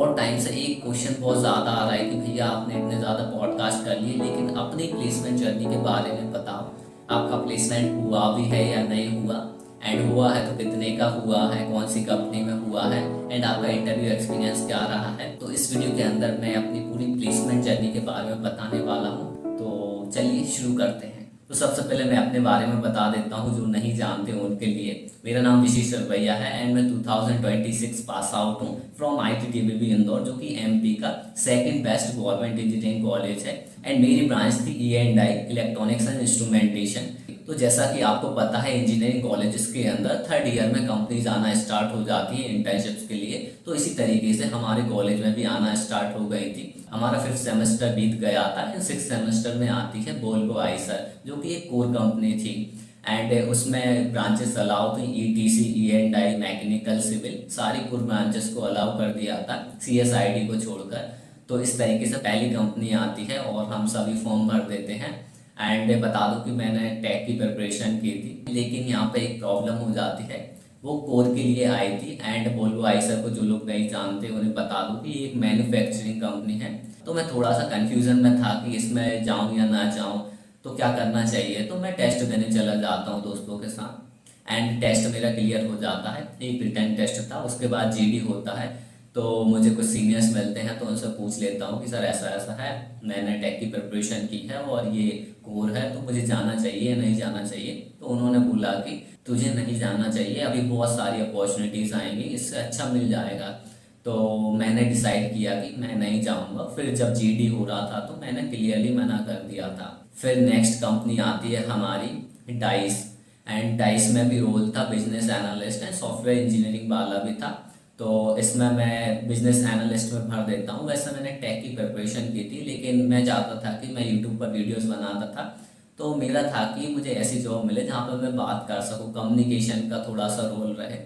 बहुत टाइम से एक क्वेश्चन बहुत ज़्यादा आ रहा है कि भैया आपने इतने ज़्यादा पॉडकास्ट कर लिए लेकिन अपनी प्लेसमेंट जर्नी के बारे में बताओ। आपका प्लेसमेंट हुआ भी है या नहीं हुआ, एंड हुआ है तो कितने का हुआ है, कौन सी कंपनी में हुआ है, एंड आपका इंटरव्यू एक्सपीरियंस क्या रहा है। तो इस वीडियो के अंदर मैं अपनी पूरी प्लेसमेंट जर्नी के बारे में बताने वाला हूँ। तो चलिए शुरू करते हैं। तो सबसे पहले मैं अपने बारे में बता देता हूँ, जो नहीं जानते उनके लिए। मेरा नाम विशेष सरवैया है एंड मैं 2026 पास आउट हूँ फ्रॉम IIT इंदौर, जो कि MP का second best government engineering college है। एंड मेरी ब्रांच थी E&I, इलेक्ट्रॉनिक्स एंड इंस्ट्रूमेंटेशन। तो जैसा कि आपको पता है, इंजीनियरिंग कॉलेजेस के अंदर थर्ड ईयर में कंपनीज आना स्टार्ट हो जाती है इंटर्नशिप्स के लिए। तो इसी तरीके से हमारे कॉलेज में भी आना स्टार्ट हो गई थी। हमारा 5th सेमेस्टर बीत गया था एंड 6th सेमेस्टर में आती है वोल्वो आइसर, जो कि एक कोर कंपनी थी। एंड उसमें ब्रांचेस अलाउ थी ETC, E&I, मैकेनिकल, सिविल, सारी कोर ब्रांचेस को अलाउ कर दिया था CSID को छोड़कर। तो इस तरीके से पहली कंपनी आती है और हम सभी फॉर्म भर देते हैं। एंड बता दूं कि मैंने टेक की प्रिपरेशन की थी, लेकिन यहाँ पे एक प्रॉब्लम हो जाती है। वो कोर के लिए आई थी एंड वोल्वो आइसर को जो लोग नहीं जानते उन्हें बता दूं कि एक मैन्युफैक्चरिंग कंपनी है। तो मैं थोड़ा सा कंफ्यूजन में था कि इसमें जाऊं या ना जाऊं, तो क्या करना चाहिए। तो मैं टेस्ट देने चला जाता हूँ दोस्तों के साथ एंड टेस्ट मेरा क्लियर हो जाता है। एक रिटन टेस्ट था, उसके बाद GD होता है। तो मुझे कुछ सीनियर्स मिलते हैं तो उनसे पूछ लेता हूँ कि सर ऐसा ऐसा है, मैंने टेक की प्रिपरेशन की है और ये कोर है, तो मुझे जाना चाहिए या नहीं जाना चाहिए। तो उन्होंने बोला कि तुझे नहीं जाना चाहिए, अभी बहुत सारी अपॉर्चुनिटीज़ आएंगी, इससे अच्छा मिल जाएगा। तो मैंने डिसाइड किया कि मैं नहीं जाऊंगा। फिर जब GD हो रहा था तो मैंने क्लियरली मना कर दिया था। फिर नेक्स्ट कंपनी आती है हमारी डाइस, एंड डाइस में भी रोल था business analyst and software engineering वाला भी था। तो इसमें मैं बिजनेस एनालिस्ट में भर देता हूँ। वैसे मैंने टेक की प्रिपरेशन की थी, लेकिन मैं चाहता था कि मैं यूट्यूब पर वीडियोस बनाता था। तो मेरा था कि मुझे ऐसी जॉब मिले जहाँ पर मैं बात कर सकूँ, कम्युनिकेशन का थोड़ा सा रोल रहे।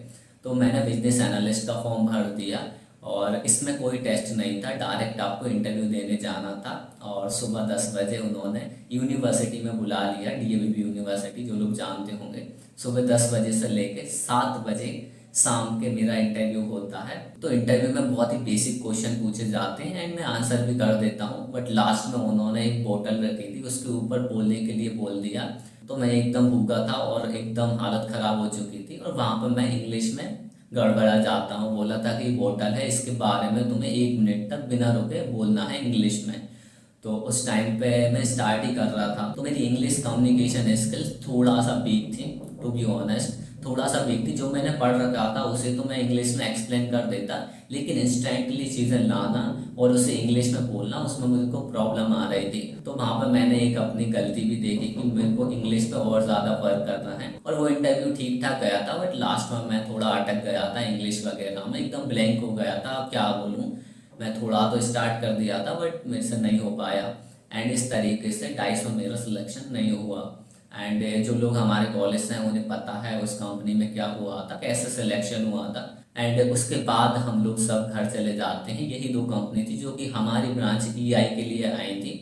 तो मैंने बिजनेस एनालिस्ट का फॉर्म भर दिया और इसमें कोई टेस्ट नहीं था, डायरेक्ट आपको इंटरव्यू देने जाना था। और सुबह 10 बजे उन्होंने यूनिवर्सिटी में बुला लिया, DAVP यूनिवर्सिटी, जो लोग जानते होंगे। सुबह 10 बजे से लेके 7 बजे शाम के मेरा इंटरव्यू होता है। तो इंटरव्यू में बहुत ही बेसिक क्वेश्चन पूछे जाते हैं एंड मैं आंसर भी कर देता हूँ। बट लास्ट में उन्होंने एक बोतल रखी थी, उसके ऊपर बोलने के लिए बोल दिया। तो मैं एकदम भूखा था और एकदम हालत ख़राब हो चुकी थी, और वहाँ पर मैं इंग्लिश में गड़बड़ा जाता हूँ। बोला था कि बोतल है, इसके बारे में तुम्हें 1 मिनट तक बिना रुके बोलना है इंग्लिश में। तो उस टाइम पे मैं स्टार्ट ही कर रहा था, तो मेरी इंग्लिश कम्युनिकेशन स्किल्स थोड़ा सा वीक थी, टू बी ऑनेस्ट। थोड़ा सा वीक थी। जो मैंने पढ़ रखा था उसे तो मैं इंग्लिश में एक्सप्लेन कर देता, लेकिन इंस्टेंटली चीज़ें लाना और उसे इंग्लिश में बोलना, उसमें मुझको प्रॉब्लम आ रही थी। तो वहाँ पर मैंने एक अपनी गलती भी देखी कि मेरे को इंग्लिश पे और ज़्यादा वर्क करना है। और वो इंटरव्यू ठीक ठाक गया था, बट लास्ट में मैं थोड़ा अटक गया था इंग्लिश वगैरह में, एकदम ब्लैंक हो गया था। अब क्या बोलूँ, मैं थोड़ा तो स्टार्ट कर दिया था बट मेरे से नहीं हो पाया। एंड इस तरीके से डाइस में मेरा सिलेक्शन नहीं हुआ। एंड जो लोग हमारे कॉलेज से हैं उन्हें पता है उस कंपनी में क्या हुआ था, कैसे सिलेक्शन हुआ था। एंड उसके बाद हम लोग सब घर चले जाते हैं। यही 2 कंपनी थी जो कि हमारी ब्रांच EI के लिए आई थी।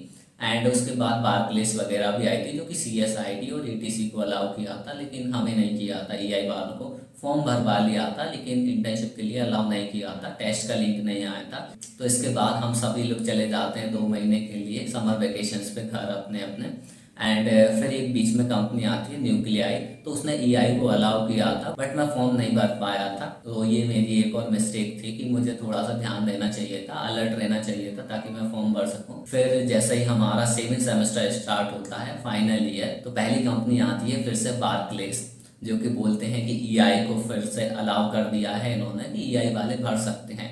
एंड उसके बाद बार्कलेस वगैरह भी आई थी, जो कि CSID और ETC को अलाउ किया था, लेकिन हमें नहीं किया था। EI वालों को फॉर्म भरवा लिया था, लेकिन इंटर्नशिप के लिए अलाउ नहीं किया था, टेस्ट का लिंक नहीं आया था। तो इसके बाद हम सभी लोग चले जाते हैं 2 महीने के लिए समर वेकेशंस पे घर अपने अपने। एंड फिर एक बीच में कंपनी आती है न्यूक्लियाई, तो उसने EI को अलाउ किया था, बट मैं फॉर्म नहीं भर पाया था। तो ये मेरी एक और मिस्टेक थी कि मुझे थोड़ा सा ध्यान देना चाहिए था, अलर्ट रहना चाहिए था, ताकि मैं फॉर्म भर सकूं। फिर जैसे ही हमारा 7th सेमेस्टर स्टार्ट होता है, फाइनल ईयर, तो पहली कंपनी आती है फिर से बार्कलेस, जो कि बोलते हैं कि EI को फिर से अलाउ कर दिया है इन्होंने कि EI वाले भर सकते हैं।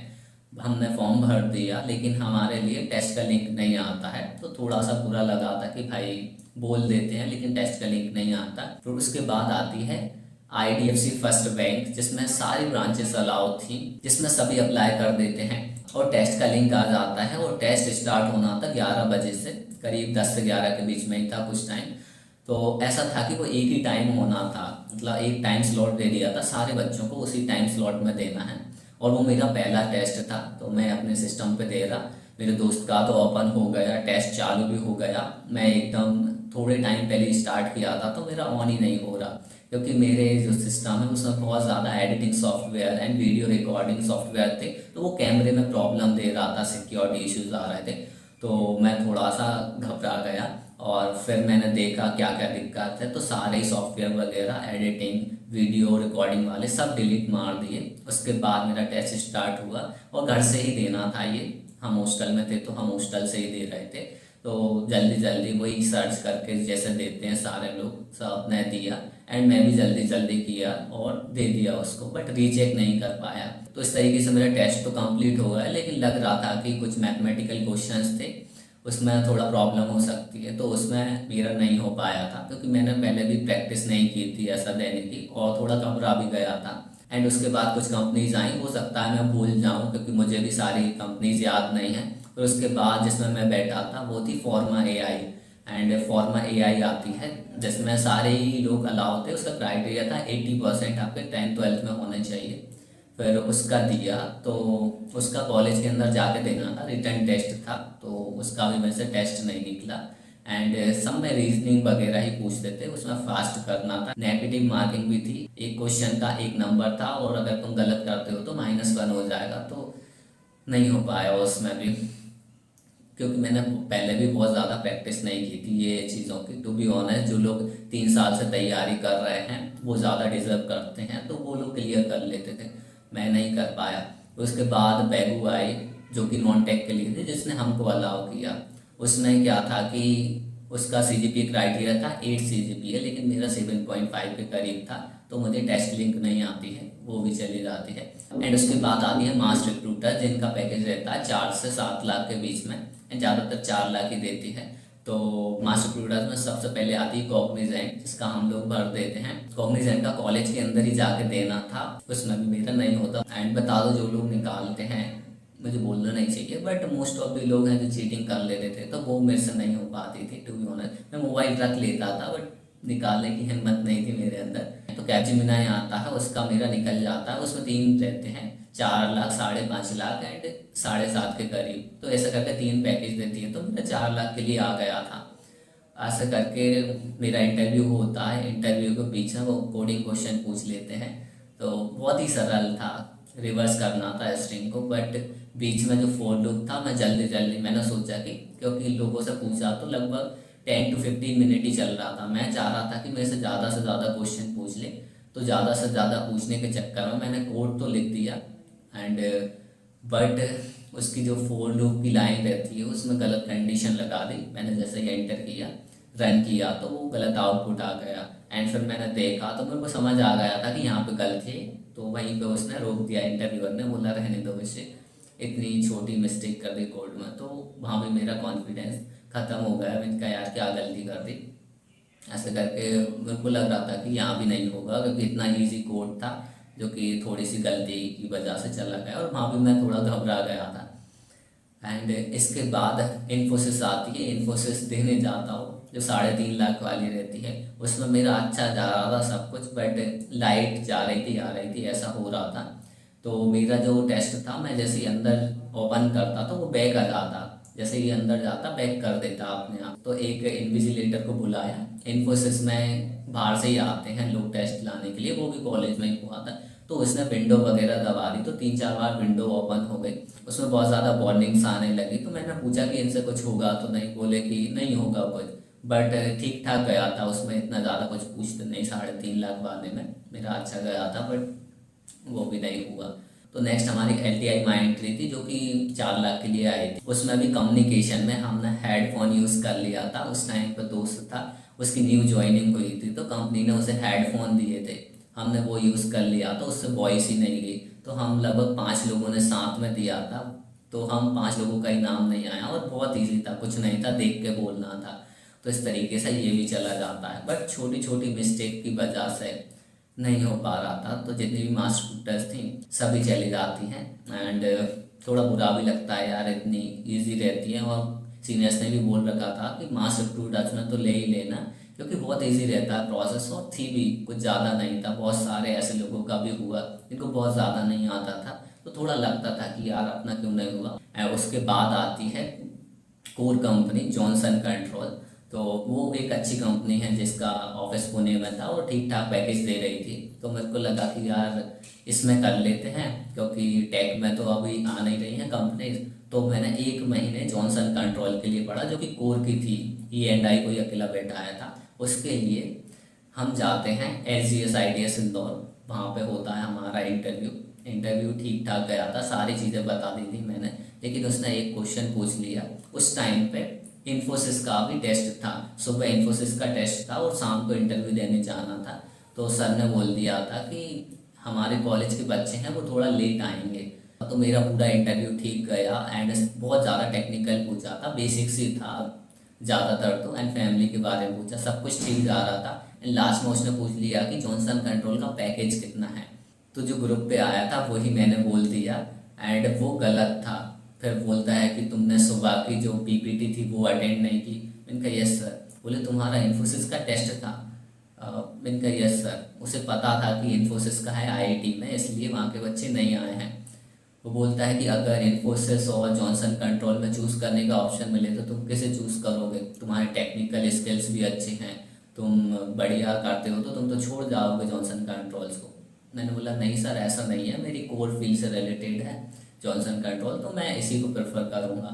हमने फॉर्म भर दिया, लेकिन हमारे लिए टेस्ट का लिंक नहीं आता है। तो थोड़ा सा बुरा लगा था कि भाई बोल देते हैं लेकिन टेस्ट का लिंक नहीं आता। फिर उसके बाद आती है IDFC फर्स्ट बैंक, जिसमें सारी ब्रांचेस अलाउ थी, जिसमें सभी अप्लाई कर देते हैं और टेस्ट का लिंक आ जाता है। और टेस्ट स्टार्ट होना था 11 बजे से, करीब 10 से 11 के बीच में ही था कुछ टाइम। तो ऐसा था कि वो एक ही टाइम होना था, मतलब एक टाइम स्लॉट दे दिया था सारे बच्चों को, उसी टाइम स्लॉट में देना है। और वो मेरा पहला टेस्ट था, तो मैं अपने सिस्टम पे दे रहा। मेरे दोस्त का तो ओपन हो गया, टेस्ट चालू भी हो गया। मैं एकदम थोड़े टाइम पहले स्टार्ट किया था तो मेरा ऑन ही नहीं हो रहा, क्योंकि मेरे जो सिस्टम है उसमें बहुत ज़्यादा editing software and video recording software थे, तो वो कैमरे में प्रॉब्लम दे रहा था, सिक्योरिटी इश्यूज आ रहे थे। तो मैं थोड़ा सा घबरा गया और फिर मैंने देखा क्या क्या दिक्कत है, तो सारे ही सॉफ्टवेयर वगैरह एडिटिंग वीडियो रिकॉर्डिंग वाले सब डिलीट मार दिए। उसके बाद मेरा टेस्ट स्टार्ट हुआ और घर से ही देना था ये, हम हॉस्टल में थे तो हम हॉस्टल से ही दे रहे थे। तो जल्दी जल्दी वही सर्च करके जैसे देते हैं सारे लोग, सब ने दिया एंड मैं भी जल्दी जल्दी किया और दे दिया उसको, बट रीचेक नहीं कर पाया। तो इस तरीके से मेरा टेस्ट तो कंप्लीट हो गया, लेकिन लग रहा था कि कुछ मैथमेटिकल क्वेश्चंस थे उसमें थोड़ा प्रॉब्लम हो सकती है, तो उसमें मेरा नहीं हो पाया था, क्योंकि मैंने पहले भी प्रैक्टिस नहीं की थी ऐसा देने की और थोड़ा घबरा भी गया था। एंड उसके बाद कुछ कंपनीज आई, हो सकता है मैं भूल जाऊं क्योंकि मुझे भी सारी कंपनीज याद नहीं है। फिर उसके बाद जिसमें मैं बैठा था वो थी फॉर्मा एआई, एंड फॉर्मा एआई आती है जिसमें सारे ही लोग अलाउ थे। उसका क्राइटेरिया था 80% आपके 10th-12th में होने चाहिए। फिर उसका दिया तो उसका कॉलेज के अंदर जाके देना था, रिटर्न टेस्ट था, तो उसका भी मेरे से टेस्ट नहीं निकला। एंड सब में रीजनिंग वगैरह ही पूछते थे, उसमें फास्ट करना था, नेगेटिव मार्किंग भी थी, एक क्वेश्चन का एक नंबर था और अगर तुम गलत करते हो तो -1 हो जाएगा। तो नहीं हो पाया उसमें भी, क्योंकि मैंने पहले भी बहुत ज़्यादा प्रैक्टिस नहीं की थी ये चीज़ों की। टू बी ऑनेस्ट, जो लोग 3 साल से तैयारी कर रहे हैं वो ज़्यादा डिजर्व करते हैं, तो वो लोग क्लियर कर लेते थे, मैं नहीं कर पाया। उसके बाद बैगू आई जो कि नॉन टेक के लिए थी, जिसने हमको अलाउ किया। उसमें क्या था कि उसका सीजीपीए क्राइटेरिया था 8 सीजीपीए, लेकिन मेरा 7.5 के करीब था, तो मुझे टेस्ट लिंक नहीं आती है, वो भी चली जाती है। एंड उसके बाद आती है मास रिक्रूटर, जिनका पैकेज रहता है 4 से 7 लाख के बीच में, एंड ज़्यादातर 4 लाख ही देती है। तो मास रिक्रूटर में सबसे पहले आती है कॉग्निजेंट, जिसका हम लोग भर देते हैं। कॉग्निजेंट का कॉलेज के अंदर ही जाके देना था, उसमें भी मेरा नहीं होता। एंड बता दो, जो लोग निकालते हैं, मुझे बोलना नहीं चाहिए बट मोस्ट ऑफ द लोग हैं जो चीटिंग कर लेते थे, तो वो मेरे से नहीं हो पाती थी। टू बी ऑनेस्ट, मैं मोबाइल रख लेता था बट निकालने की हिम्मत नहीं थी मेरे अंदर। तो कैपजेमिनाई आता है, उसका मेरा निकल जाता है। उसमें 3 रहते हैं, 4 लाख, 5.5 लाख एंड 7.5 के करीब। तो ऐसा करके 3 पैकेज देती है, तो मेरा 4 लाख के लिए आ गया था। ऐसा करके मेरा इंटरव्यू होता है, इंटरव्यू के बीच में वो कोडिंग क्वेश्चन पूछ लेते हैं, तो बहुत ही सरल था, रिवर्स करना था स्ट्रिंग को। बट बीच में जो फोर लूप था, मैं जल्दी जल्दी मैंने सोचा कि क्योंकि लोगों से पूछा तो लगभग 10 to 15 मिनट ही चल रहा था, मैं चाह रहा था कि मेरे से ज़्यादा क्वेश्चन पूछ ले। तो ज़्यादा से ज़्यादा पूछने के चक्कर में मैंने कोड तो लिख दिया एंड बट उसकी जो फोर लूप की लाइन रहती है उसमें गलत कंडीशन लगा दी। मैंने जैसे ही एंटर किया, रन किया, तो वो गलत आउटपुट आ गया। एंड फिर मैंने देखा तो मेरे को समझ आ गया था कि यहाँ पे गलत है, तो वहीं पे उसने रोक दिया, इंटरव्यूअर ने बोला रहने दो इसे, इतनी छोटी मिस्टेक कर दी कोड में। तो वहाँ पे मेरा कॉन्फिडेंस ख़त्म हो गया। मैंने कहा यार क्या गलती कर दी, ऐसे करके मेरे को लग रहा था कि यहाँ भी नहीं होगा, क्योंकि इतना इजी कोड था जो कि थोड़ी सी गलती की वजह से चला गया, और वहाँ भी मैं थोड़ा घबरा गया था। एंड इसके बाद इन्फोसिस आती है, इन्फोसिस देने जाता हूँ जो 3.5 लाख वाली रहती है। उसमें मेरा अच्छा जा रहा था सब कुछ, बट लाइट जा रही थी आ रही थी, ऐसा हो रहा था। तो मेरा जो टेस्ट था, मैं जैसे ही अंदर ओपन करता तो वो बैक आ जाता, जैसे ही अंदर जाता बैक कर देता अपने आप। तो एक इन्विजिलेटर को बुलाया, इन्फोसिस में बाहर से ही आते हैं लोग टेस्ट लाने के लिए, वो भी कॉलेज में ही हुआ था। तो उसने विंडो वगैरह दबा दी, तो 3-4 बार विंडो ओपन हो गई, उसमें बहुत ज़्यादा वार्निंग्स आने लगी। तो मैंने पूछा कि इनसे कुछ होगा तो नहीं, बोले कि नहीं होगा कुछ, बट ठीक ठाक गया था, उसमें इतना ज़्यादा कुछ पूछते नहीं। 3.5 लाख वाले में मेरा अच्छा गया था, बट वो भी नहीं हुआ। तो नेक्स्ट हमारी LTI माई एंट्री थी, जो कि 4 लाख के लिए आई थी। उसमें भी कम्युनिकेशन में हमने हेडफोन यूज़ कर लिया था। उस टाइम पर दोस्त था, उसकी न्यू ज्वाइनिंग हुई थी, तो कंपनी ने उसे हेडफोन दिए थे, हमने वो यूज़ कर लिया, तो उससे वॉइस ही नहीं गई। तो हम लगभग 5 लोगों ने साथ में दिया था, तो हम 5 लोगों का ही नाम नहीं आया, और बहुत ईजी था, कुछ नहीं था, देख के बोलना था। तो इस तरीके से ये भी चला जाता है, बट छोटी छोटी मिस्टेक की वजह से नहीं हो पा रहा था। तो जितनी भी मास शूटर्स थी सभी चली जाती हैं, एंड थोड़ा बुरा भी लगता है यार, इतनी इजी रहती है। और सीनियर्स ने भी बोल रखा था कि मास शूटर्स में तो ले ही लेना, क्योंकि बहुत इजी रहता है प्रोसेस, और थी भी कुछ ज़्यादा नहीं था। बहुत सारे ऐसे लोगों का भी हुआ जिनको बहुत ज़्यादा नहीं आता था, तो थोड़ा लगता था कि यार अपना क्यों नहीं हुआ। उसके बाद आती है कोर कंपनी जॉनसन कंट्रोल। तो वो एक अच्छी कंपनी है जिसका ऑफिस पुणे में था और ठीक ठाक पैकेज दे रही थी। तो मेरे को लगा कि यार इसमें कर लेते हैं, क्योंकि टेक में तो अभी आ नहीं रही हैं कंपनी। तो मैंने 1 महीने जॉनसन कंट्रोल के लिए पढ़ा, जो कि कोर की थी। E&I कोई अकेला बैठा आया था। उसके लिए हम जाते हैं SGS इंदौर। वहाँ पे होता है हमारा इंटरव्यू। इंटरव्यू ठीक ठाक गया था, सारी चीज़ें बता दी थी मैंने। लेकिन उसने एक क्वेश्चन पूछ लिया। उस टाइम पे इन्फोसिस का भी टेस्ट था, सुबह इन्फोसिस का टेस्ट था और शाम को इंटरव्यू देने जाना था। तो सर ने बोल दिया था कि हमारे कॉलेज के बच्चे हैं वो थोड़ा लेट आएंगे। तो मेरा पूरा इंटरव्यू ठीक गया एंड बहुत ज़्यादा टेक्निकल पूछा था, बेसिक्स ही था ज़्यादातर तो, एंड फैमिली के बारे में पूछा। सब कुछ ठीक जा रहा था एंड लास्ट में उसने पूछ लिया कि जॉनसन कंट्रोल का पैकेज कितना है। तो जो ग्रुप पे आया था वही मैंने बोल दिया एंड वो गलत था। फिर बोलता है कि तुमने सुबह की जो PPT थी वो अटेंड नहीं की। मैंने कहा यस सर। बोले तुम्हारा इन्फोसिस का टेस्ट था। मैंने कहा यस सर। उसे पता था कि इन्फोसिस का है IIT में, इसलिए वहाँ के बच्चे नहीं आए हैं। वो बोलता है कि अगर इन्फोसिस और जॉनसन कंट्रोल में चूज़ करने का ऑप्शन मिले तो तुम किसे चूज़ करोगे? तुम्हारे टेक्निकल स्किल्स भी अच्छे हैं, तुम बढ़िया करते हो, तो तुम तो छोड़ जाओगे जॉनसन कंट्रोल्स को। मैंने बोला नहीं सर, ऐसा नहीं है, मेरी कोर फील्ड से रिलेटेड है जॉनसन कंट्रोल, तो मैं इसी को प्रेफर करूँगा।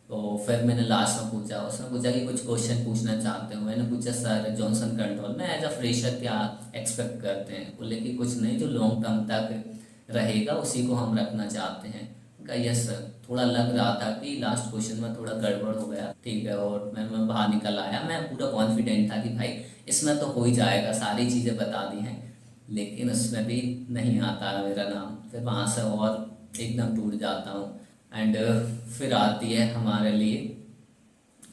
तो फिर मैंने लास्ट में पूछा, उसने पूछा कि कुछ क्वेश्चन पूछना चाहते हो? मैंने पूछा सर जॉनसन कंट्रोल में एज अ फ्रेशर क्या एक्सपेक्ट करते हैं? बोले कि कुछ नहीं, जो लॉन्ग टर्म तक रहेगा उसी को हम रखना चाहते हैं। कहा यस सर। थोड़ा लग रहा था कि लास्ट क्वेश्चन में थोड़ा गड़बड़ हो गया, ठीक है, और मैं बाहर निकल आया। मैं पूरा कॉन्फिडेंट था कि भाई इसमें तो हो ही जाएगा, सारी चीज़ें बता दी हैं। लेकिन उसमें भी नहीं आता मेरा नाम। फिर वहाँ से और एकदम टूट जाता हूँ। एंड फिर आती है हमारे लिए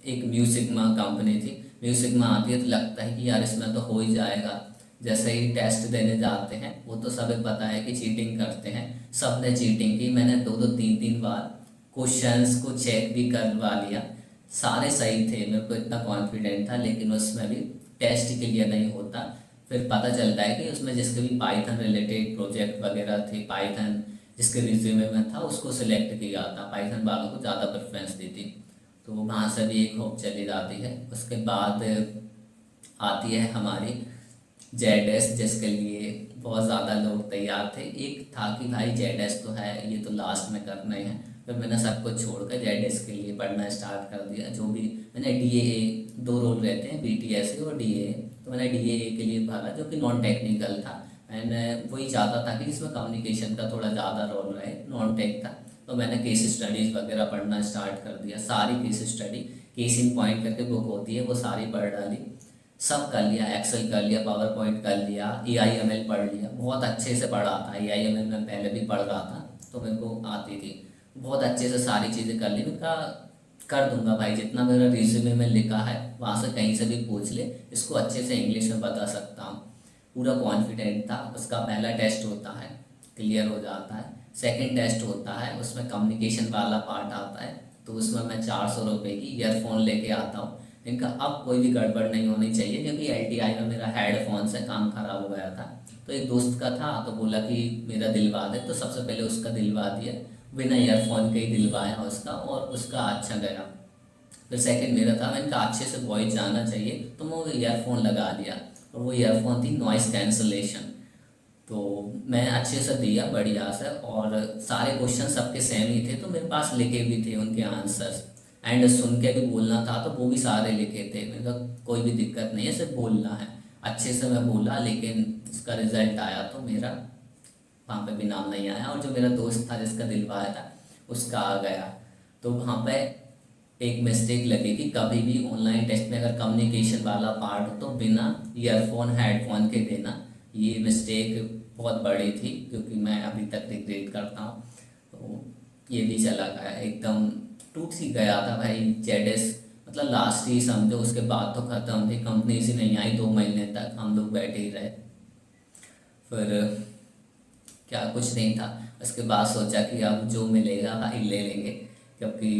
एक म्यूसिकमा कंपनी थी। म्यूसिकमा आती है तो लगता है कि यार इसमें तो हो ही जाएगा। जैसे ही टेस्ट देने जाते हैं, वो तो सबे पता है कि चीटिंग करते हैं, सब ने चीटिंग की। मैंने 2-3 बार क्वेश्चंस को चेक भी करवा लिया, सारे सही थे, मेरे को इतना कॉन्फिडेंट था। लेकिन उसमें भी टेस्ट के लिए नहीं होता। फिर पता चलता है कि उसमें जिसके भी पाइथन रिलेटेड प्रोजेक्ट वगैरह थे, पाइथन जिसके रिज्यूमे में था उसको सिलेक्ट किया था, पाइथन वालों को ज़्यादा प्रेफरेंस दी थी। तो वहाँ से भी एक होप चली जाती है। उसके बाद आती है हमारी JS, जिसके लिए बहुत ज़्यादा लोग तैयार थे। एक था कि भाई JS तो है, ये तो लास्ट में करना ही है। फिर मैंने सब कुछ छोड़कर JS के लिए पढ़ना स्टार्ट कर दिया। जो भी मैंने DAA, 2 रोल रहते हैं, BTSA और DAA। तो मैंने DAA के लिए भरा, जो कि नॉन टेक्निकल था। मैंने वही चाहता था कि इसमें कम्युनिकेशन का थोड़ा ज़्यादा रोल रहे, नॉन टेक था। तो मैंने केस स्टडीज़ वगैरह पढ़ना स्टार्ट कर दिया, सारी case study, case in point करके बुक होती है वो सारी पढ़ डाली। सब कर लिया, एक्सेल कर लिया, पावर पॉइंट कर लिया, AIML पढ़ लिया, बहुत अच्छे से पढ़ा था। AIML मैं पहले भी पढ़ रहा था तो मेरे को आती थी, बहुत अच्छे से सारी चीज़ें कर ली। मैं कहा कर दूंगा भाई, जितना मेरा रिज्यूमे में लिखा है वहाँ से कहीं से भी पूछ ले, इसको अच्छे से इंग्लिश में बता सकता हूँ। पूरा कॉन्फिडेंट था। उसका पहला टेस्ट होता है, क्लियर हो जाता है। सेकंड टेस्ट होता है, उसमें कम्युनिकेशन वाला पार्ट आता है। तो उसमें मैं 400 रुपये की ईयरफोन लेके आता हूँ। इनका अब कोई भी गड़बड़ नहीं होनी चाहिए, क्योंकि LTI में मेरा हेडफोन से काम खराब हो गया था। तो एक दोस्त का था तो बोला कि मेरा दिलवा दे, तो सबसे पहले उसका दिलवा दिया, बिना ईयरफोन के ही दिलवाया उसका, और उसका अच्छा गया। फिर सेकंड मेरा था, मैंने कहा अच्छे से वॉइस जाना चाहिए, तो मैं वो ईयरफोन लगा दिया। और वो ईयरफोन थी नॉइस कैंसलेशन। तो मैं अच्छे से दिया बढ़िया से, और सारे क्वेश्चन सबके सेम ही थे, तो मेरे पास लिखे भी थे उनके आंसर्स। एंड सुन के भी बोलना था तो वो भी सारे लिखे थे। मेरे को कोई भी दिक्कत नहीं है, सिर्फ बोलना है। अच्छे से मैं बोला, लेकिन इसका रिजल्ट आया तो मेरा वहाँ पे भी नाम नहीं आया, और जो मेरा दोस्त था जिसका दिलवाया था उसका आ गया। तो वहाँ पे एक मिस्टेक लगी कि कभी भी ऑनलाइन टेस्ट में अगर कम्युनिकेशन वाला पार्ट हो तो बिना ईयरफोन हेडफोन के देना। ये मिस्टेक बहुत बड़ी थी, क्योंकि मैं अभी तक रिग्रेट करता हूँ। तो ये भी चला गया, एकदम टूट सी गया था भाई। JS मतलब लास्ट ही समझो, उसके बाद तो ख़त्म थी, कंपनी से नहीं आई। 2 महीने तक हम लोग बैठे ही रहे। फिर क्या कुछ नहीं था। उसके बाद सोचा कि अब जो मिलेगा भाई ले लेंगे, क्योंकि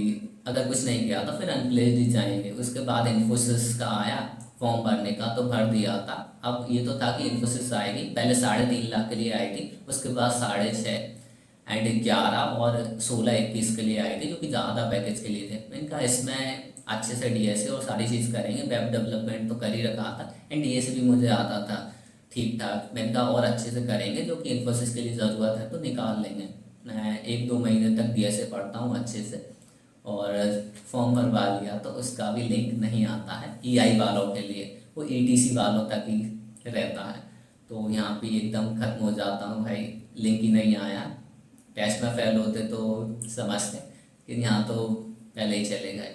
अगर कुछ नहीं किया तो फिर अनप्लेस्ड ही जाएंगे। उसके बाद इन्फोसिस का आया फॉर्म भरने का, तो भर दिया था। अब ये तो था कि इन्फोसिस आएगी, पहले 3.5 लाख के लिए आई थी, उसके बाद 6.5 एंड 11 और 16-21 के लिए आई थी, जो कि ज़्यादा पैकेज के लिए थे। मैंने कहा इसमें अच्छे से डीएसए और सारी चीज़ करेंगे, वेब डेवलपमेंट तो कर ही रखा था एंड डीएसए भी मुझे आता था ठीक ठाक। मैंने कहा और अच्छे से करेंगे, जो कि इन्फोसिस के लिए ज़रूरत है तो निकाल लेंगे। मैं 1-2 महीने तक डीएसए पढ़ता हूँ अच्छे से, और फॉर्म भरवा लिया तो उसका भी लिंक नहीं आता है ईआई वालों के लिए, वो ईटीसी वालों तक ही रहता है। तो यहाँ पे एकदम ख़त्म हो जाता हूँ भाई, लिंक ही नहीं आया। टेस्ट में फेल होते तो समझते, लेकिन यहाँ तो पहले ही चले गए।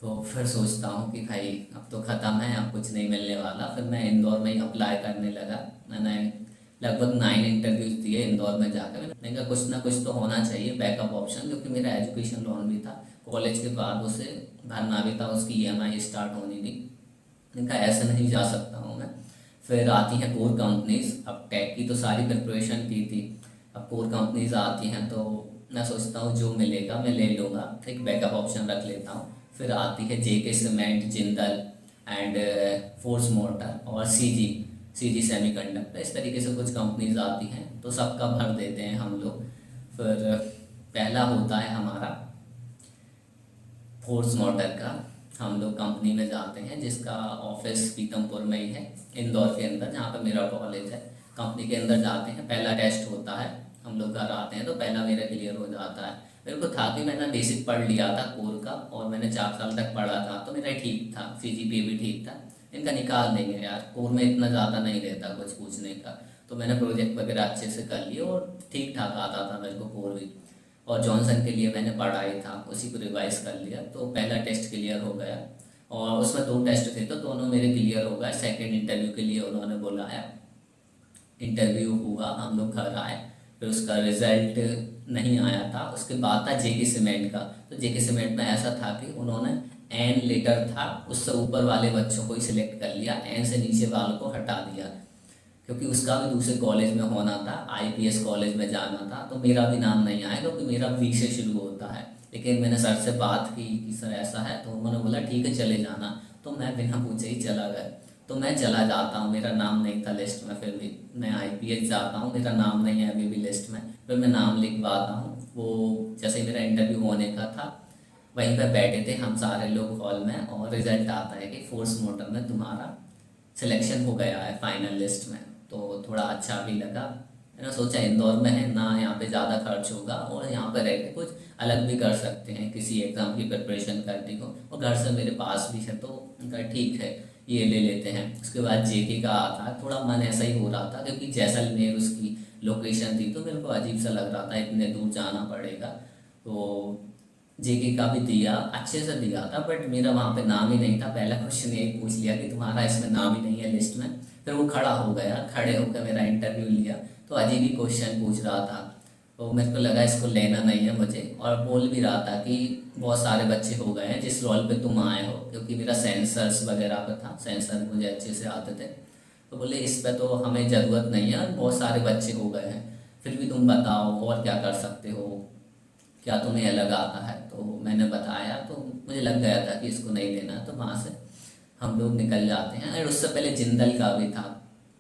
तो फिर सोचता हूँ कि भाई अब तो ख़त्म है, अब कुछ नहीं मिलने वाला। फिर मैं इंदौर में ही अप्लाई करने लगा। मैंने लगभग 9 इंटरव्यूज़ दिए इंदौर में जाकर। मैंने कहा कुछ ना कुछ तो होना चाहिए बैकअप ऑप्शन, क्योंकि मेरा एजुकेशन लोन भी था कॉलेज के बाद, उसे भरना भी था, उसकी ईएमआई स्टार्ट होनी थी। मैंने कहा ऐसे नहीं जा सकता हूँ मैं। फिर आती हैं कोर कंपनीज़। अब टेक की तो सारी प्रिपरेशन की थी, अब कोर कंपनीज़ आती हैं तो मैं सोचता हूँ जो मिलेगा मैं ले लूँगा, एक बैकअप ऑप्शन रख लेता हूँ। फिर आती है JK cement, Jindal and Force motor और सीजी सेमीकंडक्टर, इस तरीके से कुछ कंपनीज आती हैं तो सबका भर देते हैं हम लोग। फिर पहला होता है हमारा फोर्स मोटर का। हम लोग कंपनी में जाते हैं जिसका ऑफिस पीतमपुर में ही है, इंदौर के अंदर जहाँ पर मेरा कॉलेज है। कंपनी के अंदर जाते हैं, पहला टेस्ट होता है, हम लोग घर आते हैं तो पहला मेरा क्लियर हो जाता है। मेरे को था कि मैंने बेसिक पढ़ लिया था कोर का और मैंने 4 साल तक पढ़ा था तो मेरा ठीक था, सीजीपीए भी ठीक था। इनका निकाल देंगे यार, कोर में इतना ज़्यादा नहीं रहता कुछ पूछने का। तो मैंने प्रोजेक्ट वगैरह अच्छे से कर लिए और ठीक ठाक आता था मेरे को कोर भी। और जॉनसन के लिए मैंने पढ़ा ही था, उसी को रिवाइज कर लिया तो पहला टेस्ट क्लियर हो गया। और उसमें 2 टेस्ट थे तो दोनों मेरे क्लियर हो गए। सेकेंड इंटरव्यू के लिए उन्होंने बुलाया, इंटरव्यू हुआ, हम लोग घर आए। फिर उसका रिजल्ट नहीं आया था, उसके बाद था जेके सीमेंट का। तो जेके सीमेंट में ऐसा था कि उन्होंने एन लेटर था, उससे ऊपर वाले बच्चों को ही सिलेक्ट कर लिया, एन से नीचे वालों को हटा दिया, क्योंकि उसका भी दूसरे कॉलेज में होना था, आईपीएस कॉलेज में जाना था। तो मेरा भी नाम नहीं आया क्योंकि मेरा वी से शुरू होता है। लेकिन मैंने सर से बात की कि सर ऐसा है, तो उन्होंने बोला ठीक है चले जाना। तो मैं बिना पूछे ही चला गया। तो मैं चला जाता हूँ, मेरा नाम नहीं था लिस्ट में, फिर भी मैं आईपीएस जाता हूँ, मेरा नाम नहीं है अभी भी लिस्ट में। फिर मैं नाम लिखवाता हूँ। वो जैसे मेरा इंटरव्यू होने का था, वहीं पर बैठे थे हम सारे लोग हॉल में, और रिजल्ट आता है कि फोर्स मोटर में तुम्हारा सिलेक्शन हो गया है फाइनल लिस्ट में। तो थोड़ा अच्छा भी लगा। मैंने सोचा इंदौर में है ना, यहाँ पे ज़्यादा खर्च होगा और यहाँ पे रह के कुछ अलग भी कर सकते हैं, किसी एग्ज़ाम की प्रिपरेशन करने को, और घर से मेरे पास भी है तो उनका ठीक है ये ले लेते हैं। उसके बाद जेके का आता, थोड़ा मन ऐसा ही हो रहा था क्योंकि जैसलमेर उसकी लोकेशन थी तो मेरे को अजीब सा लग रहा था, इतने दूर जाना पड़ेगा। तो जेके का भी दिया, अच्छे से दिया था, बट मेरा वहाँ पे नाम ही नहीं था। पहला क्वेश्चन यही पूछ लिया कि तुम्हारा इसमें नाम ही नहीं है लिस्ट में। फिर वो खड़ा हो गया, खड़े होकर मेरा इंटरव्यू लिया, तो अजीब ही क्वेश्चन पूछ रहा था। तो मेरे को लगा इसको लेना नहीं है मुझे, और बोल भी रहा था कि बहुत सारे बच्चे हो गए हैं जिस रोल पे तुम आए हो, क्योंकि मेरा सेंसर्स वगैरह पे था, सेंसर मुझे अच्छे से आते थे। तो बोले इस पे तो हमें ज़रूरत नहीं है, बहुत सारे बच्चे हो गए हैं, फिर भी तुम बताओ और क्या कर सकते हो, क्या तुम्हें अलग आता है। तो मैंने बताया तो मुझे लग गया था कि इसको नहीं लेना, तो वहाँ से हम लोग निकल जाते हैं। और उससे पहले जिंदल का भी था,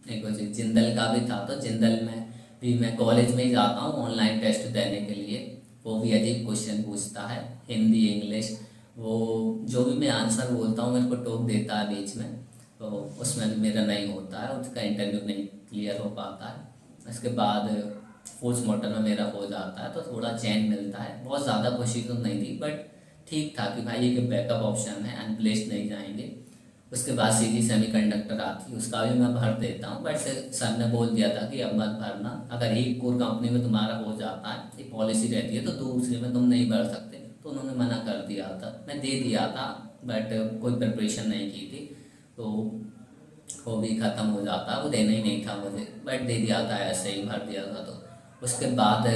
एक वजह जिंदल का भी था। तो जिंदल में भी मैं कॉलेज में ही जाता हूँ ऑनलाइन टेस्ट देने के लिए। वो भी अजीब क्वेश्चन पूछता है, हिंदी इंग्लिश, वो जो भी मैं आंसर बोलता हूँ मेरे को टोक देता है बीच में, तो उसमें भी मेरा नहीं होता है, उसका इंटरव्यू नहीं क्लियर हो पाता है। उसके बाद फोर्स मोटर में मेरा हो जाता है तो थोड़ा चैन मिलता है। बहुत ज़्यादा खुशी तो नहीं थी, बट ठीक था कि भाई एक बैकअप ऑप्शन है, अनप्लेस्ड नहीं जाएंगे। उसके बाद सीधी सेमीकंडक्टर आती है, उसका भी मैं भर देता हूँ, बट सर ने बोल दिया था कि अब मत भरना, अगर एक कोर कंपनी में तुम्हारा हो जाता है, एक पॉलिसी रहती है, तो दूसरे में तुम नहीं भर सकते। तो उन्होंने मना कर दिया था, मैं दे दिया था बट कोई प्रिपरेशन नहीं की थी, तो वो भी ख़त्म हो जाता, वो देना ही नहीं था मुझे, बट दे दिया था, ऐसे ही भर दिया था। तो उसके बाद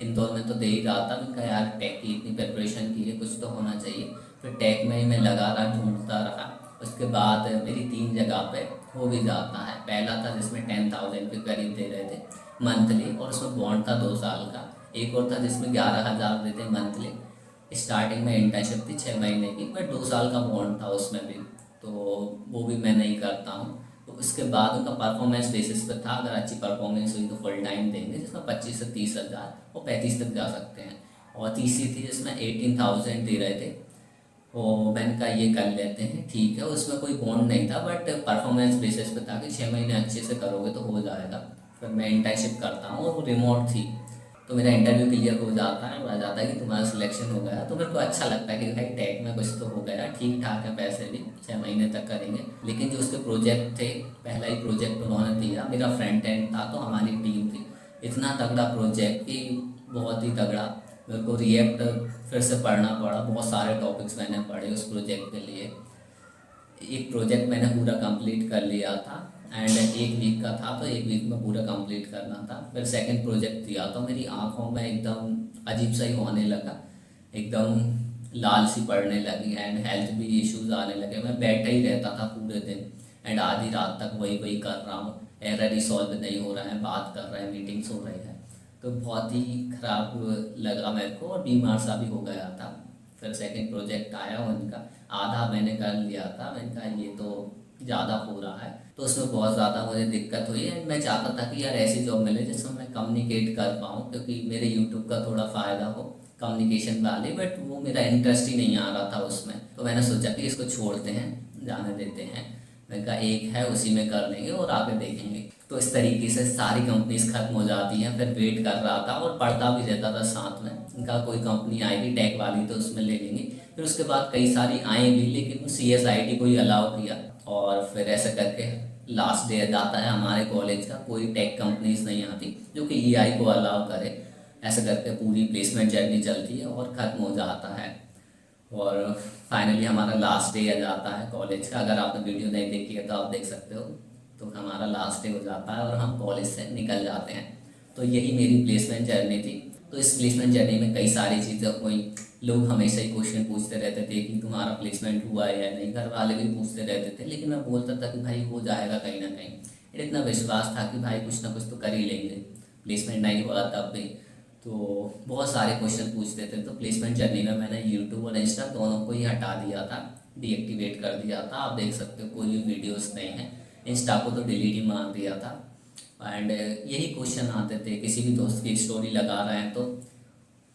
इंदौर में तो दे ही रहा था, मैंने कहा यार टेक की इतनी प्रिपरेशन की है, कुछ तो होना चाहिए। फिर टेक में ही मैं लगा रहा, ढूंढता रहा। उसके बाद मेरी 3 जगह पे हो भी जाता है। पहला था जिसमें 10,000 के करीब दे रहे थे मंथली, और उसमें बॉन्ड था 2 साल का। एक और था जिसमें 11,000 देते मंथली, स्टार्टिंग में इंटर्नशिप थी 6 महीने की, बट 2 साल का बॉन्ड था उसमें भी, तो वो भी मैं नहीं करता हूँ। तो उसके बाद उनका परफॉर्मेंस बेसिस पे था, अगर अच्छी परफॉर्मेंस हुई तो फुल टाइम देंगे, जिसमें 25 से 30 हज़ार और 35 तक जा सकते हैं। और तीसरी थी जिसमें 18,000 दे रहे थे। तो मैंने कहा ये कर लेते हैं, ठीक है। उसमें कोई बॉन्ड नहीं था, बट परफॉर्मेंस बेसिस पे था कि 6 महीने अच्छे से करोगे तो हो जाएगा। फिर मैं इंटर्नशिप करता हूँ और वो रिमोट थी, तो मेरा इंटरव्यू क्लियर हो जाता है, आ जाता है कि तुम्हारा सिलेक्शन हो गया। तो मेरे को अच्छा लगता है कि भाई टेक में कुछ तो हो गया, ठीक ठाक है, पैसे भी 6 महीने तक करेंगे। लेकिन जो उसके प्रोजेक्ट थे, पहला ही प्रोजेक्ट उन्होंने दिया, मेरा फ्रंट एंड था, तो हमारी टीम थी, इतना तगड़ा प्रोजेक्ट कि बहुत ही तगड़ा। मेरे को रिएक्ट फिर से पढ़ना पड़ा, बहुत सारे टॉपिक्स मैंने पढ़े उस प्रोजेक्ट के लिए। एक प्रोजेक्ट मैंने पूरा कंप्लीट कर लिया था एंड 1 वीक का था, तो 1 वीक में पूरा कंप्लीट करना था। फिर सेकंड प्रोजेक्ट दिया तो मेरी आंखों में एकदम अजीब सा ही होने लगा, एकदम लाल सी पड़ने लगी एंड हेल्थ भी इश्यूज आने लगे। मैं बैठा ही रहता था पूरे दिन एंड आधी रात तक वही वही कर रहा हूँ, एरर ही सॉल्व नहीं हो रहा है, बात कर रहे हैं, मीटिंग्स हो रही है। तो बहुत ही ख़राब लगा मेरे को और बीमार सा भी हो गया था। फिर सेकंड प्रोजेक्ट आया उनका, आधा मैंने कर लिया था, मैंने कहा ये तो ज़्यादा हो रहा है, तो उसमें बहुत ज़्यादा मुझे दिक्कत हुई एंड मैं चाहता था कि यार ऐसी जॉब मिले जिसमें मैं कम्युनिकेट कर पाऊँ, क्योंकि मेरे यूट्यूब का थोड़ा फ़ायदा हो कम्युनिकेशन वाले, बट वो मेरा इंटरेस्ट ही नहीं आ रहा था उसमें। तो मैंने सोचा कि इसको छोड़ते हैं, जाने देते हैं। मैंने कहा एक है उसी में कर लेंगे और आगे देखेंगे। तो इस तरीके से सारी कंपनीज खत्म हो जाती हैं। फिर वेट कर रहा था और पढ़ता भी रहता था साथ में, इनका कोई कंपनी आएगी टेक वाली तो उसमें ले लेंगे। फिर उसके बाद कई सारी आएंगी, लेकिन वो CSIT को ही अलाउ किया। और फिर ऐसा करके लास्ट डे जाता है हमारे कॉलेज का, कोई टेक कंपनीज नहीं आती जो कि EI को अलाउ करे। ऐसा करके पूरी प्लेसमेंट जर्नी चलती है और ख़त्म हो जाता है। और फाइनली हमारा लास्ट डे आ जाता है कॉलेज का। अगर आपने वीडियो नहीं देखी है तो आप देख सकते हो। तो हमारा लास्ट डे हो जाता है और हम कॉलेज से निकल जाते हैं। तो यही मेरी प्लेसमेंट जर्नी थी। तो इस प्लेसमेंट जर्नी में कई सारी चीज़ें हुई। लोग हमेशा ही क्वेश्चन पूछते रहते थे कि तुम्हारा प्लेसमेंट हुआ है या नहीं, घर वाले भी पूछते रहते थे, लेकिन मैं बोलता था कि भाई हो जाएगा कहीं ना कहीं। मेरा इतना विश्वास था कि भाई कुछ ना कुछ तो कर ही लेंगे, प्लेसमेंट नहीं हुआ तब भी। तो बहुत सारे क्वेश्चन पूछते थे, तो प्लेसमेंट जर्नी में मैंने यूट्यूब और इंस्टा दोनों को ही हटा दिया था, डीएक्टिवेट कर दिया था। आप देख सकते हो कोई भी वीडियोस नहीं है। इंस्टा को तो डिलीट ही मार दिया था। एंड यही क्वेश्चन आते थे, किसी भी दोस्त की स्टोरी लगा रहे हैं तो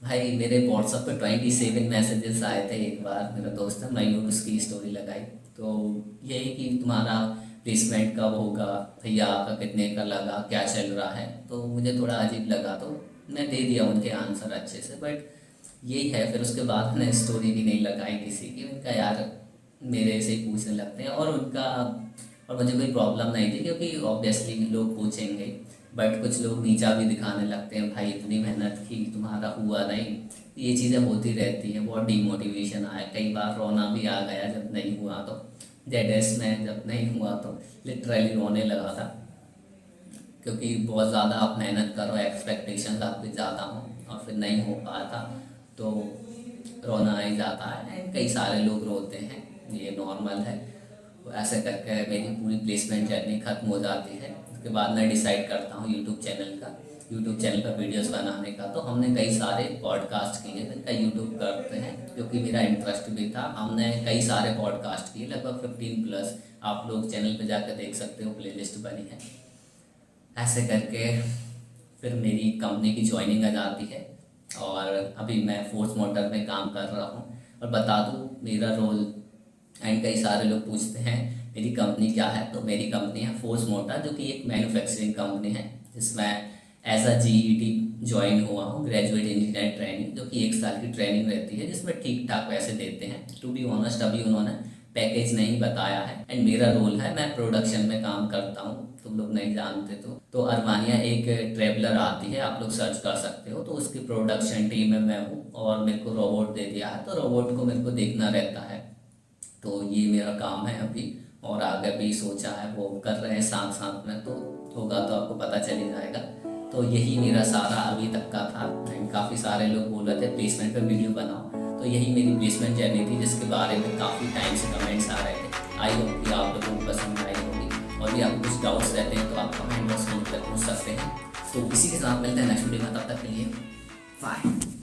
भाई मेरे व्हाट्सएप पे 27 मैसेजेस आए थे। एक बार मेरा दोस्त है, मैंने उसकी स्टोरी लगाई, तो यही कि तुम्हारा प्लेसमेंट कब होगा भैया, आपका कितने का लगा, क्या चल रहा है। तो मुझे थोड़ा अजीब लगा, तो मैं दे दिया उनके आंसर अच्छे से। बट यही है, फिर उसके बाद मैंने स्टोरी भी नहीं लगाई किसी की। उनका यार मेरे से ही पूछने लगते हैं और मुझे कोई प्रॉब्लम नहीं थी, क्योंकि ऑब्वियसली लोग पूछेंगे। बट कुछ लोग नीचा भी दिखाने लगते हैं, भाई इतनी मेहनत की तुम्हारा हुआ नहीं। ये चीज़ें होती रहती हैं, बहुत डीमोटिवेशन आया, कई बार रोना भी आ गया जब नहीं हुआ। तो जेडएस में जब नहीं हुआ तो लिटरली रोने लगा था, क्योंकि बहुत ज़्यादा आप मेहनत करो, एक्सपेक्टेशन आपके ज़्यादा हो और फिर नहीं हो पाता तो रोना ही जाता है। एंड कई सारे लोग रोते हैं, ये नॉर्मल है। तो ऐसे करके मेरी पूरी प्लेसमेंट जर्नी खत्म हो जाती है। उसके बाद मैं डिसाइड करता हूँ यूट्यूब चैनल पर वीडियोस बनाने का। तो हमने कई सारे पॉडकास्ट किए, जिनका यूट्यूब करते हैं, क्योंकि मेरा इंटरेस्ट भी था। हमने कई सारे पॉडकास्ट किए, लगभग 15+। आप लोग चैनल पर जाकर देख सकते हो, प्लेलिस्ट बनी है। ऐसे करके फिर मेरी कंपनी की ज्वाइनिंग आ जाती है और अभी मैं फोर्स मोटर में काम कर रहा हूँ। और बता दूँ मेरा रोल, एंड कई सारे लोग पूछते हैं मेरी कंपनी क्या है, तो मेरी कंपनी है फोर्स मोटर, जो कि एक मैन्युफैक्चरिंग कंपनी है, जिसमें एज अ GET ज्वाइन हुआ हूँ, ग्रेजुएट इंजीनियर ट्रेनिंग, जो कि 1 साल की ट्रेनिंग रहती है, जिसमें ठीक ठाक पैसे देते हैं। टू बी ऑनेस्ट अभी उन्होंने पैकेज नहीं बताया है। एंड मेरा रोल है, मैं प्रोडक्शन में काम करता हूँ, तुम लोग नहीं जानते तो अरमानिया एक ट्रेवलर आती है, आप लोग सर्च कर सकते हो। तो उसकी प्रोडक्शन टीम में मैं हूँ और मेरे को रोबोट दे दिया है, तो रोबोट को मेरे को देखना रहता है। तो ये मेरा काम है अभी, और आगे भी सोचा है वो कर रहे हैं साथ साथ में, तो होगा तो आपको पता चल ही जाएगा। तो यही मेरा सारा अभी तक का था। एंड काफ़ी सारे लोग बोल रहे थे प्लेसमेंट पे वीडियो बनाओ, तो यही मेरी प्लेसमेंट जर्नी थी, जिसके बारे में काफ़ी टाइम से कमेंट्स आ रहे थे। आई होप कि आप लोगों को पसंद आई होगी, और भी आपको कुछ डाउट्स रहते हैं तो आप कमेंट बॉक्स में लिखकर पूछ सकते हैं। तो इसी के साथ मिलते हैं नेक्स्ट वीडियो में, तब तक के लिए बाय।